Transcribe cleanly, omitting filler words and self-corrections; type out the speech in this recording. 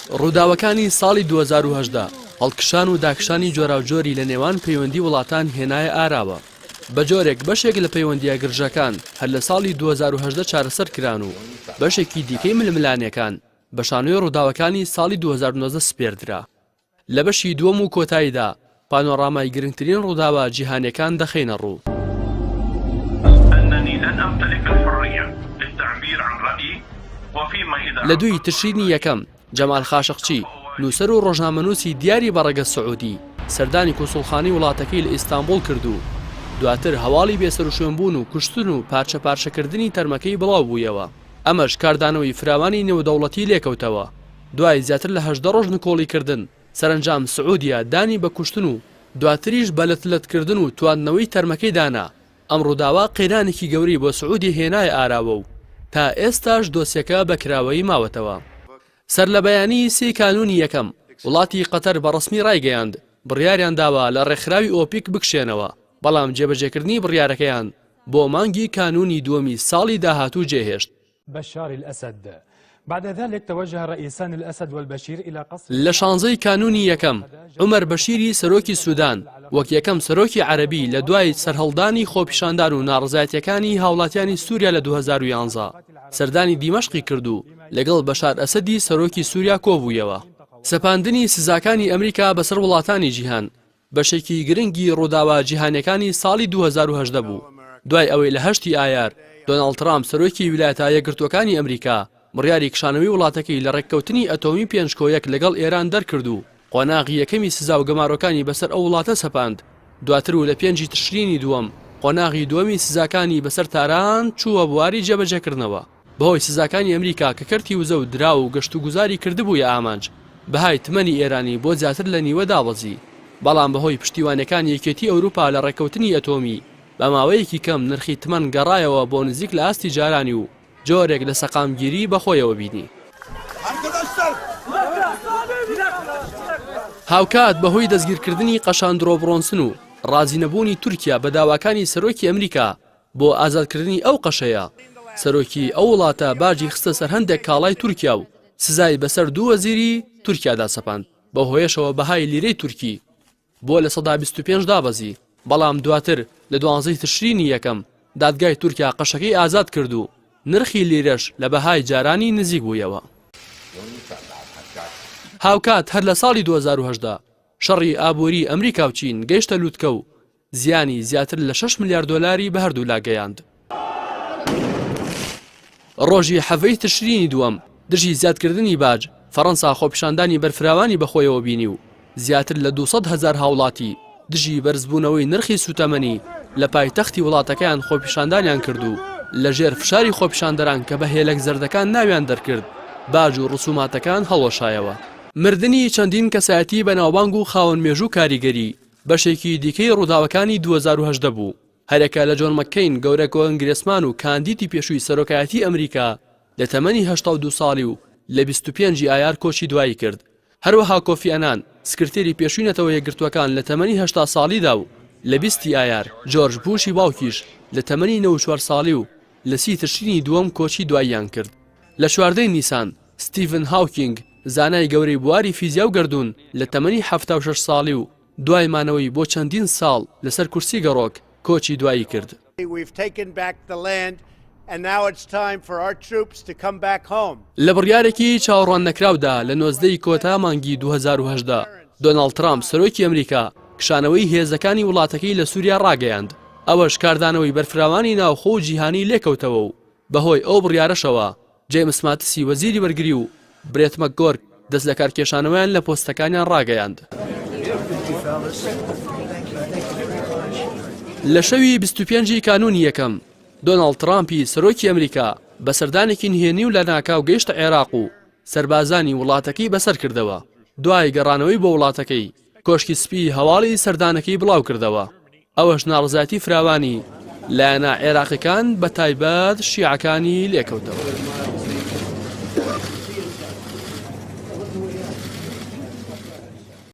ڕووداوەکانی ساڵی 2010 هەڵکشان و داکشانی جۆراوجۆری لە نێوان پەیوەندی وڵاتان هێنایە ئاراوە. بە جۆرێک بەشێک لە پەیوەندیە گرژەکان هەر لە ساڵی 2010 چارەسەر کران و بەشێکی دیکەی ململانیەکان بە شانۆی ڕووداوەکانی ساڵی 2019 سپێردرا. لە بەشی دووەم و کۆتاییدا پانۆڕامای گرنگترین ڕووداوە جیهانیەکان دەخەینە ڕوو. لە دوی تشرینی یەکەم جەمال خاشقچی نووسەر و ڕۆژنامەنووسی دیاری بەڕێگە سعودی سەردانی کۆسوڵخانەی وڵاتەکەی لە ئیستانبول کردو. دواتر هەواڵی بێسەر و شوێنبوون و کوشتن و پارچە پارچەکردنی تەرمەکەی بڵاو بوویەوە. ئەمەش کاردانەوەی فراوانی نێودەوڵەتی لێکەوتەوە. دوای زیاتر لە 18 ڕۆژ نکۆڵیکردن سەرنجام سعودیا دانی بە کوشتن و دواتریش بەلەتلەتکردن و تواننەوەی تەرمەکەی دانا. ئەم ڕووداوە قەیرانێکی گەوری بۆ سعودی هێنایە ئاراوە و تا ئێستاش دۆسیەکە بەکراوەی ماوەتەوە. سەر لە بەیانی 3 کانونی یەکەم وڵاتی قەتەر بە ڕسمی ڕایگەیاند بڕیاریان داوە لە ڕێکخراوی ئۆپیک بکشێنەوە، بەڵام جێبەجێکردنی بڕیارەکەیان بۆ مانگی کانونی دووەمی ساڵی داهاتوو جێهێشت. بشار الأسد بعد ذلك توجه رئيسان الأسد والبشير إلى قصر لە شانزەی کانونی یەکەم عومەر بەشیری سەرۆکی سوودان وەک یەکەم سەرۆکی عەرەبی لە دوای سەرهەڵدانی خۆپیشاندان و ناڕزایەتیەکانی هاوڵاتیانی سووریا لە 2011 سەردانی دیمەشقی کردو لەگەڵ بەشار ئەسەدی سەرۆکی سووریا کۆبوویەوە. سەپاندنی سزاکانی ئەمریکا بەسەر وڵاتانی جیهان بەشێکی گرنگی ڕووداوە جیهانیەکانی ساڵی 2010 بوو. دوای ئەوەی لە 8 ئایار دۆناڵد ترامپ سەرۆکی ویلایەتە یەکگرتووەکانی ئەمریکا بڕیاری کشانەوەی وڵاتەکەی لە ڕێککەوتنی ئەتۆمی پێنجکۆیەک لەگەڵ ئێران دەرکرد و قۆناغی یەکەمی سزا و گەمارۆکانی بەسەر ئەو وڵاتە سەپاند. دواتر و لە 5 تشرینی دووەم قۆناغی دووەمی سزاکانی بەسەر تاران چووە بواری جێبەجێکردنەوە. بەهۆی سزاکانی ئەمریکا کە کەرتی وزە و درا و گەشت و گوزاری کردبوو یە ئامانج بەهای تمەنی ئێرانی بۆ زیاتر لە نیوە دابەزی. بەڵام بەهۆی پشتیوانەکان یەکێتی ئەوروپا لە ڕێککەوتنی ئەتۆمی بە ماوەیەکی کەم نرخی تمەن گەڕایەوە بۆ نزیک لە ئاستی جارانی و جۆرێک لە سەقامگیری بەخۆیەوە بینی. هاوکات بەهۆی دەستگیرکردنی قەشاندرۆ برۆنسن و ڕازینەبوونی تورکیا بە داواکانی سەرۆکی ئەمریکا بۆ ئازادکردنی ئەو قەشەیە، سەرۆکی ئەو وڵاتە باجی خستە سەر هەندێک کاڵای تورکیا و سزای بەسەر 2 وەزیری تورکیادا سەپاند. بە هۆیشەوە بەهای لیرەی تورکی بۆ لە 125 دابەزی. بەڵام دواتر لە 12 تشرینی یەکەم دادگای تورکیا قەشەکەی ئازاد کرد و نرخی لیرەش لە بەهای جارانی نزیک بوویەوە. هاوکات هەر لە ساڵی 2010 شەڕی ئابووری ئەمریکا و چین گەیشتە لووتکە و زیانی زیاتر لە 6 میلیارد دۆلاری بە هەردوو لاگەیاند. ڕۆژی حەڤەی تشرینی دووەم دژی زیادکردنی باج فەڕەنسا خۆپیشاندانی بەرفراوانی بەخۆیەوە بینی و زیاتر لە 200,000 هاوڵاتی دژی بەرزبوونەوەی نرخی سوتەمەنی لە پایتەختی وڵاتەکەیان خۆپیشاندانیان کرد و لەژێر فشاری خۆپیشاندەران کە بە هێلک زەردەکان ناویان دەرکرد باج و ڕسوماتەکان هەڵۆشایەوە. مردنی چەندین کەسایەتی بەناوبانگ و خاوەن مێژوو کاریگەری بەشێکی دیکەی ڕووداوەکانی 2010 بوو. هەرێکە لە جۆن مەککەین گەورە کۆنگرێسمان و کاندیدی پێشووی سەرۆکایەتی ئەمریکا لە تەمەنی 82 ساڵی و لە 25 ئایار کۆچی دوایی کرد. هەروەها کۆفی ئەنان سکرتێری پێشووی نەتەوە یەکگرتووەکان لە تەمەنی 80 ساڵیدا و لە 20 ئایار جۆرج بوشی باوکیش لە تەمەنی 94 ساڵی و لە 30 تشرینی دووەم کۆچی دواییان کرد. لە 14 نیسان ستیڤن هاوکینگ زانای گەورەی بواری فیزیا و گەردوون لە تەمەنی 76 ساڵی و دوای مانەوەی بۆ چەندین ساڵ لەسەر کورسی گەڕۆک کۆچی دوایی کرد. لە بڕیارێکی چاوەڕوان نەکراودا لە 19 کۆتا مانگی 2010 دۆناڵد ترامپ سەرۆکی ئەمریکا کشانەوەی هێزەکانی وڵاتەکەی لە سووریا ڕاگەیاند. ئەوەش کاردانەوەی بەرفراوانی ناوخۆ و جیهانی لێکەوتەوە و بەهۆی ئەو بڕیارەشەوە جێمس ماتسی وەزیری وەرگری و برێت مەکگۆرک دەست لە کارکێشانەوەیان لە پۆستەکانیان ڕاگەیاند. لە شەوی 25 کانونی یەکەم دۆناڵد ترامپی سەرۆکی ئەمریکا بە سەردانێکی نهێنی و لە ناکاو گەیشتە عێراق و سەربازانی وڵاتەکەی بەسەر کردەوە. دوای گەڕانەوەی بۆ وڵاتەکەی کۆشکی سپی هەواڵی سەردانەکەی بڵاو کردەوە. ئەوەش ناڕزایەتی فراوانی لایەنە عێراقیەکان بە تایبەت شیعەکانی لێکەوتەوە.